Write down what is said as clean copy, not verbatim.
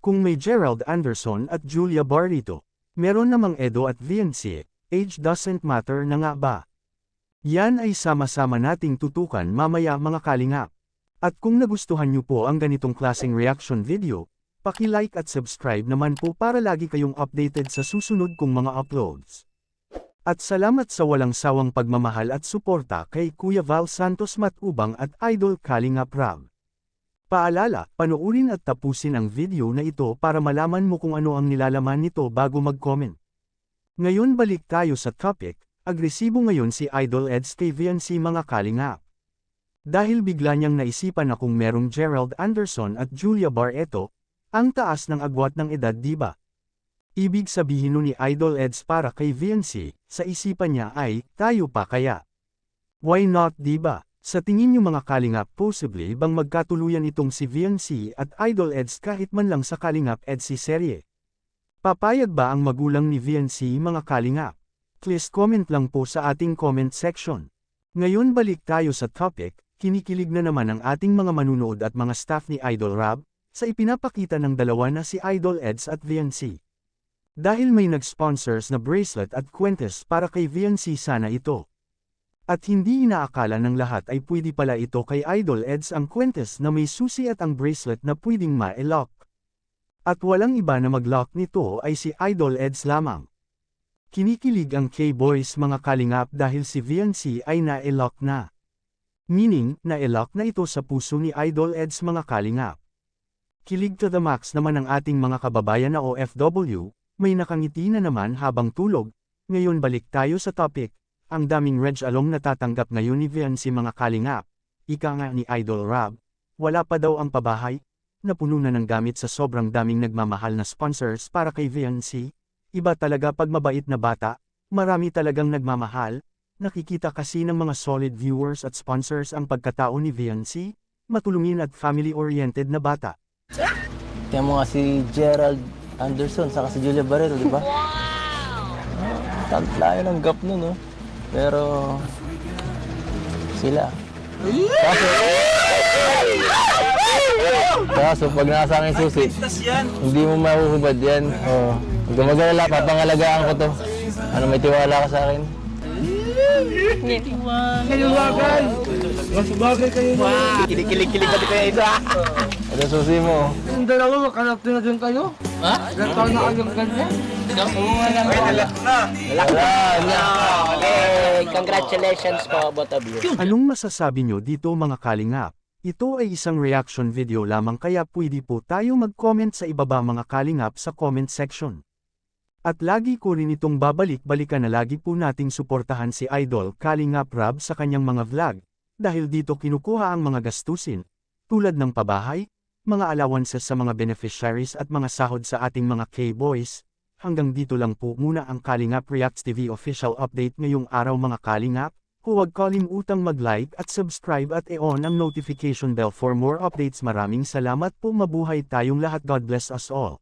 Kung may Gerald Anderson at Julia Barrito, meron namang Edo at VNC, age doesn't matter na nga ba? Yan ay sama-sama nating tutukan mamaya mga kalingap. At kung nagustuhan nyo po ang ganitong klaseng reaction video, paki-like at subscribe naman po para lagi kayong updated sa susunod kong mga uploads. At salamat sa walang sawang pagmamahal at suporta kay Kuya Val Santos Matubang at Idol Kalingap Rab. Paalala, panoorin at tapusin ang video na ito para malaman mo kung ano ang nilalaman nito bago mag-comment. Ngayon balik tayo sa topic, agresibo ngayon si Idol Eds kay VNC mga kalingap. Dahil bigla niyang naisipan na kung merong Gerald Anderson at Julia Barrito, ang taas ng agwat ng edad diba? Ibig sabihin nun ni Idol Eds para kay VNC, sa isipan niya ay, tayo pa kaya? Why not diba? Sa tingin niyo mga kalingap possibly bang magkatuluyan itong si VNC at Idol Eds kahit man lang sa Kalingap Edsi serye? Papayag ba ang magulang ni VNC mga kalingap? Please comment lang po sa ating comment section. Ngayon balik tayo sa topic, kinikilig na naman ang ating mga manunood at mga staff ni Idol Rab, sa ipinapakita ng dalawa na si Idol Eds at VNC. Dahil may nag-sponsors na bracelet at kwentes para kay VNC sana ito. At hindi inaakala ng lahat ay pwede pala ito kay Idol Eds ang kwentes na may susi at ang bracelet na pwedeng ma-lock. At walang iba na mag-lock nito ay si Idol Eds lamang. Kinikilig ang K-Boys mga kalingap dahil si VNC ay na-lock na. Meaning, na-lock na ito sa puso ni Idol Eds mga kalingap. Kilig to the max naman ang ating mga kababayan na OFW, may nakangiti na naman habang tulog. Ngayon balik tayo sa topic. Ang daming Reg Along natatanggap ngayon ni VNC mga kalingap. Ika nga ni Idol Rab, wala pa daw ang pabahay, napuno na ng gamit sa sobrang daming nagmamahal na sponsors para kay VNC. Iba talaga pag mabait na bata, marami talagang nagmamahal, nakikita kasi ng mga solid viewers at sponsors ang pagkatao ni VNC, matulungin at family-oriented na bata. Tingnan mo nga si Gerald Anderson saka si Julia Barrito, di ba? Wow! Taglayo ng gap nun, no? Pero sila. Kaso pag nasa akin susi, hindi mo mahuhubad yan. Oh, huwag ka mag-alala, papangalagaan ko to. Ano, may tiwala ka sa akin? Kayo bagay! Mas bagay kayo na! Wow! Kilig-kilig ba kayo ito? Ito susi mo. Yung dalawa, makalap na din kayo. Ha? Ilang taon na kayong ganyan? Congratulations po, both of you. Anong masasabi nyo dito mga kalingap? Ito ay isang reaction video lamang kaya pwede po tayo mag-comment sa ibaba mga kalingap sa comment section. At lagi ko rin itong babalik-balikan na lagi po nating suportahan si Idol Kalingap Rab sa kanyang mga vlog, dahil dito kinukuha ang mga gastusin, tulad ng pabahay, mga allowances sa mga beneficiaries at mga sahod sa ating mga K-Boys. Hanggang dito lang po muna ang Kalingap Reacts TV official update ngayong araw mga kalingap. Huwag kalimutang mag-like at subscribe at i-on ang notification bell for more updates. Maraming salamat po, mabuhay tayong lahat. God bless us all.